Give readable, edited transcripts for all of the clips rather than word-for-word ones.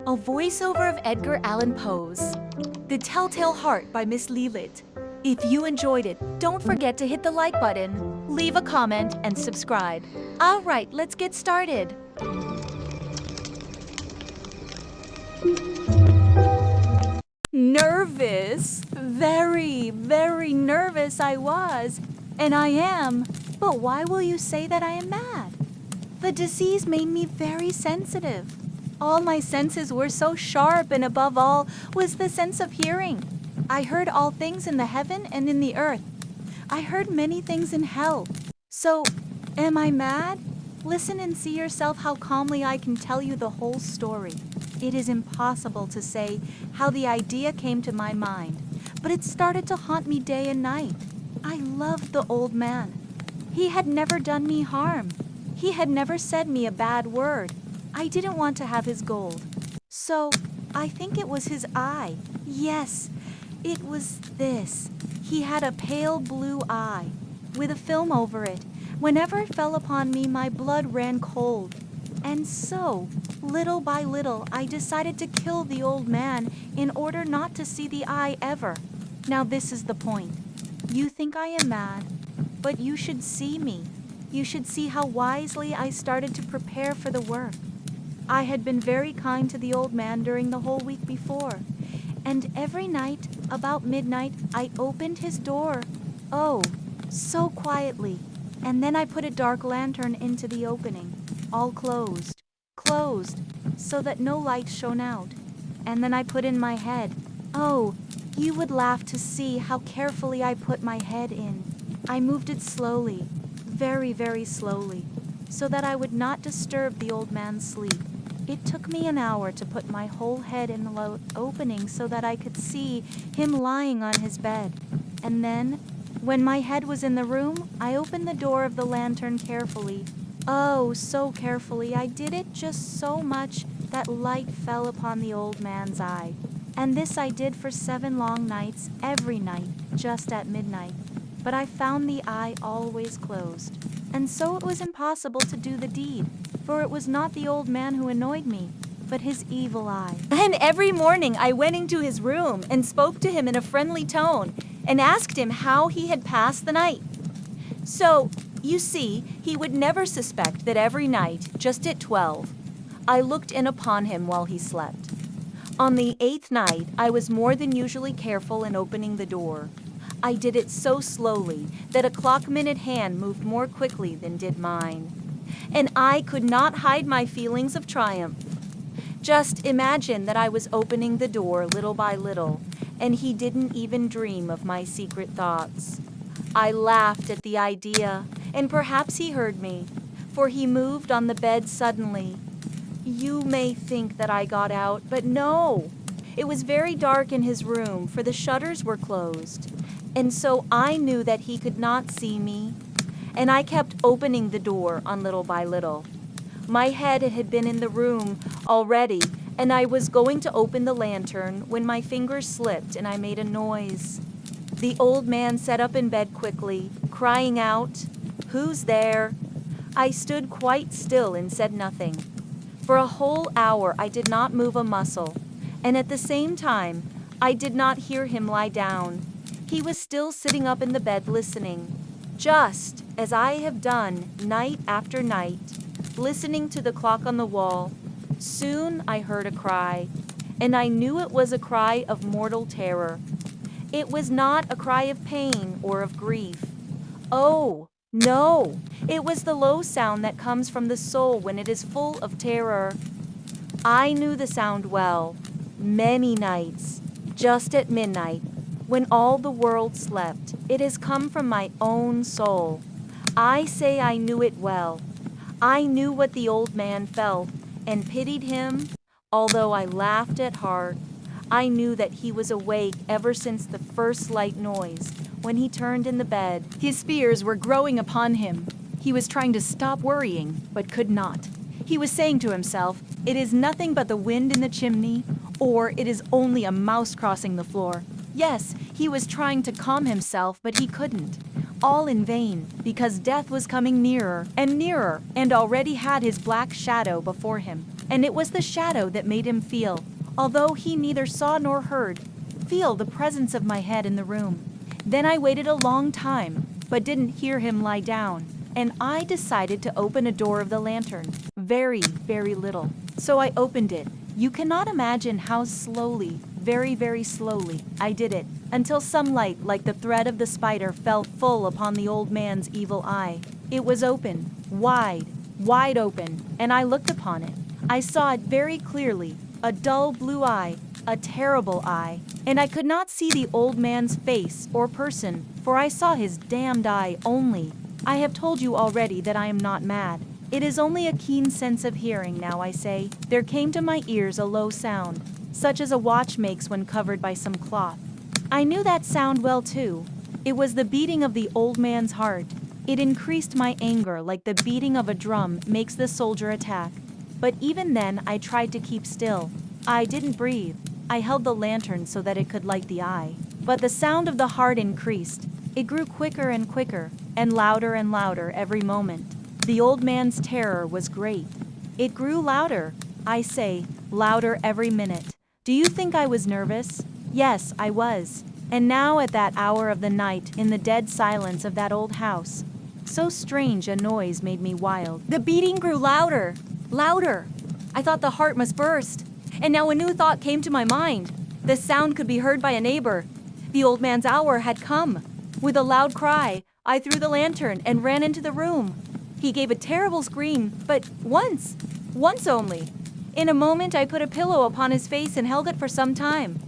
A voiceover of Edgar Allan Poe's The Telltale Heart by Miss LiLiT. If you enjoyed it, don't forget to hit the like button, leave a comment, and subscribe. All right, let's get started. Nervous. Very, very nervous I was, and I am. But why will you say that I am mad? The disease made me very sensitive. All my senses were so sharp, and above all was the sense of hearing. I heard all things in the heaven and in the earth. I heard many things in hell. So, am I mad? Listen and see yourself how calmly I can tell you the whole story. It is impossible to say how the idea came to my mind, but it started to haunt me day and night. I loved the old man. He had never done me harm. He had never said me a bad word. I didn't want to have his gold. So, I think it was his eye. Yes, it was this. He had a pale blue eye, with a film over it. Whenever it fell upon me, my blood ran cold. And so, little by little, I decided to kill the old man in order not to see the eye ever. Now this is the point. You think I am mad, but you should see me. You should see how wisely I started to prepare for the work. I had been very kind to the old man during the whole week before, and every night, about midnight, I opened his door. Oh, so quietly. And then I put a dark lantern into the opening, all closed, so that no light shone out. And then I put in my head. Oh, you would laugh to see how carefully I put my head in. I moved it slowly, very, very slowly, so that I would not disturb the old man's sleep. It took me an hour to put my whole head in the opening so that I could see him lying on his bed. And then, when my head was in the room, I opened the door of the lantern carefully. Oh, so carefully. I did it just so much that light fell upon the old man's eye. And this I did for 7 long nights, every night, just at midnight. But I found the eye always closed. And so it was impossible to do the deed, for it was not the old man who annoyed me, but his evil eye. And every morning I went into his room and spoke to him in a friendly tone and asked him how he had passed the night. So, you see, he would never suspect that every night, just at 12, I looked in upon him while he slept. On the 8th night, I was more than usually careful in opening the door. I did it so slowly that a clock-minute hand moved more quickly than did mine. And I could not hide my feelings of triumph. Just imagine that I was opening the door little by little, and he didn't even dream of my secret thoughts. I laughed at the idea, and perhaps he heard me, for he moved on the bed suddenly. You may think that I got out, but no. It was very dark in his room, for the shutters were closed, and so I knew that he could not see me, and I kept opening the door on little by little. My head had been in the room already, and I was going to open the lantern when my fingers slipped and I made a noise. The old man sat up in bed quickly, crying out, "Who's there?" I stood quite still and said nothing. For a whole hour I did not move a muscle, and at the same time I did not hear him lie down. He was still sitting up in the bed listening, just as I have done night after night, listening to the clock on the wall. Soon I heard a cry, and I knew it was a cry of mortal terror. It was not a cry of pain or of grief. Oh, no! It was the low sound that comes from the soul when it is full of terror. I knew the sound well. Many nights, just at midnight, when all the world slept, it has come from my own soul. I say I knew it well. I knew what the old man felt, and pitied him, although I laughed at heart. I knew that he was awake ever since the first slight noise, when he turned in the bed. His fears were growing upon him. He was trying to stop worrying, but could not. He was saying to himself, "It is nothing but the wind in the chimney, or it is only a mouse crossing the floor." Yes, he was trying to calm himself, but he couldn't. All in vain, because death was coming nearer, and already had his black shadow before him. and it was the shadow that made him feel, although he neither saw nor heard, feel the presence of my head in the room. Then I waited a long time, but didn't hear him lie down, and I decided to open a door of the lantern, very, very little. So I opened it. You cannot imagine how slowly, very, very slowly, I did it, until some light like the thread of the spider fell full upon the old man's evil eye. It was open, wide, wide open, and I looked upon it. I saw it very clearly, a dull blue eye, a terrible eye, and I could not see the old man's face or person, for I saw his damned eye only. I have told you already that I am not mad. It is only a keen sense of hearing, now I say. There came to my ears a low sound, such as a watch makes when covered by some cloth. I knew that sound well too. It was the beating of the old man's heart. It increased my anger like the beating of a drum makes the soldier attack. But even then I tried to keep still. I didn't breathe. I held the lantern so that it could light the eye. But the sound of the heart increased. It grew quicker and quicker, and louder every moment. The old man's terror was great. It grew louder, I say, louder every minute. Do you think I was nervous? Yes, I was. And now at that hour of the night, in the dead silence of that old house, so strange a noise made me wild. The beating grew louder, louder. I thought the heart must burst. And now a new thought came to my mind. The sound could be heard by a neighbor. The old man's hour had come. With a loud cry, I threw the lantern and ran into the room. He gave a terrible scream, but once only. In a moment I put a pillow upon his face and held it for some time.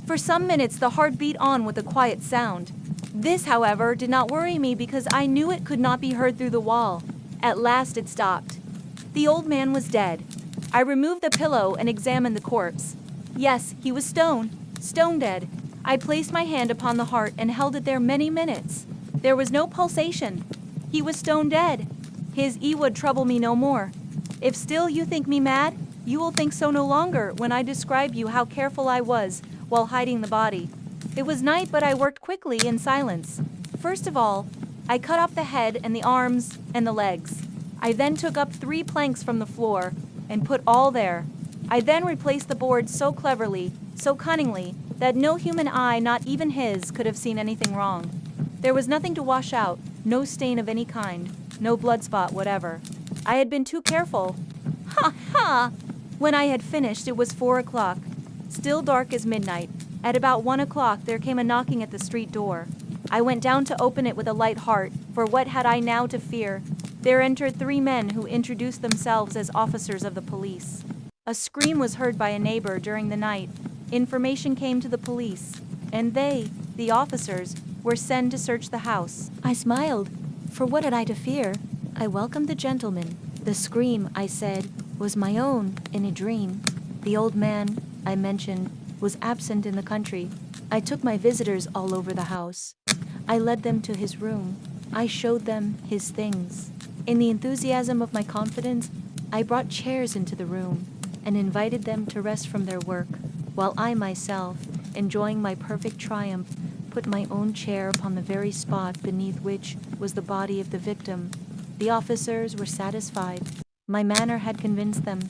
For some minutes the heart beat on with a quiet sound. This, however, did not worry me because I knew it could not be heard through the wall. At last it stopped. The old man was dead. I removed the pillow and examined the corpse. Yes, he was stone dead. I placed my hand upon the heart and held it there many minutes. There was no pulsation. He was stone dead. His would trouble me no more. If still you think me mad, you will think so no longer when I describe you how careful I was while hiding the body. It was night, but I worked quickly in silence. First of all, I cut off the head and the arms and the legs. I then took up 3 planks from the floor and put all there. I then replaced the boards so cleverly, so cunningly, that no human eye, not even his, could have seen anything wrong. There was nothing to wash out, no stain of any kind, no blood spot whatever. I had been too careful. Ha ha! When I had finished, it was 4 o'clock, still dark as midnight. At about 1 o'clock, there came a knocking at the street door. I went down to open it with a light heart, for what had I now to fear? There entered 3 men who introduced themselves as officers of the police. A scream was heard by a neighbor during the night. Information came to the police, and they, the officers, were sent to search the house. I smiled, for what had I to fear? I welcomed the gentleman. The scream, I said, was my own in a dream. The old man, I mentioned, was absent in the country. I took my visitors all over the house. I led them to his room. I showed them his things. In the enthusiasm of my confidence, I brought chairs into the room and invited them to rest from their work, while I myself, enjoying my perfect triumph, put my own chair upon the very spot beneath which was the body of the victim. The officers were satisfied. My manner had convinced them.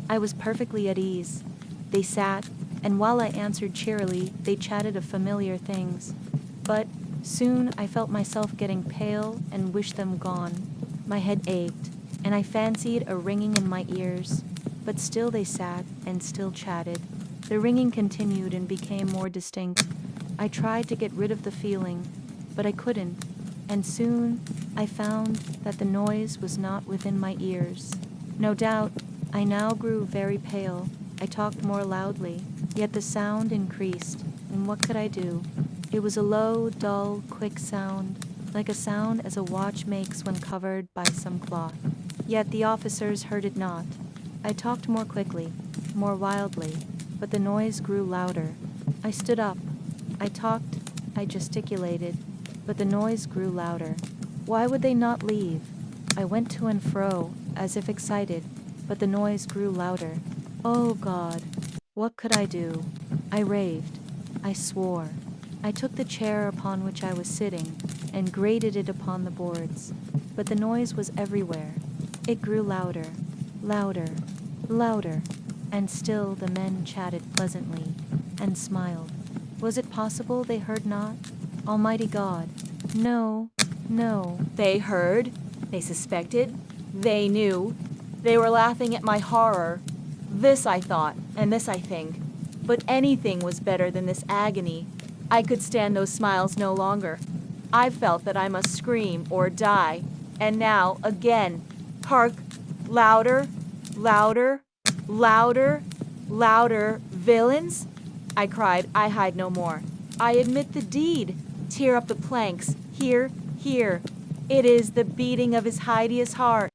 I was perfectly at ease. They sat, and while I answered cheerily, they chatted of familiar things. But soon I felt myself getting pale and wished them gone. My head ached, and I fancied a ringing in my ears. But still they sat and still chatted. The ringing continued and became more distinct. I tried to get rid of the feeling, but I couldn't, and soon I found that the noise was not within my ears. No doubt, I now grew very pale. I talked more loudly, yet the sound increased, and what could I do? It was a low, dull, quick sound, like a sound as a watch makes when covered by some cloth. Yet the officers heard it not. I talked more quickly, more wildly, but the noise grew louder. I stood up. I talked, I gesticulated, but the noise grew louder. Why would they not leave? I went to and fro, as if excited, but the noise grew louder. Oh God, what could I do? I raved. I swore. I took the chair upon which I was sitting and grated it upon the boards, but the noise was everywhere. It grew louder, louder. Louder, and still the men chatted pleasantly and smiled. Was it possible they heard not? Almighty God, no, no. They heard, they suspected, they knew. They were laughing at my horror. This I thought, and this I think. But anything was better than this agony. I could stand those smiles no longer. I felt that I must scream or die. And now, again, hark, louder, louder, louder, louder, villains? I cried, I hide no more. I admit the deed. Tear up the planks, here, here. It is the beating of his hideous heart.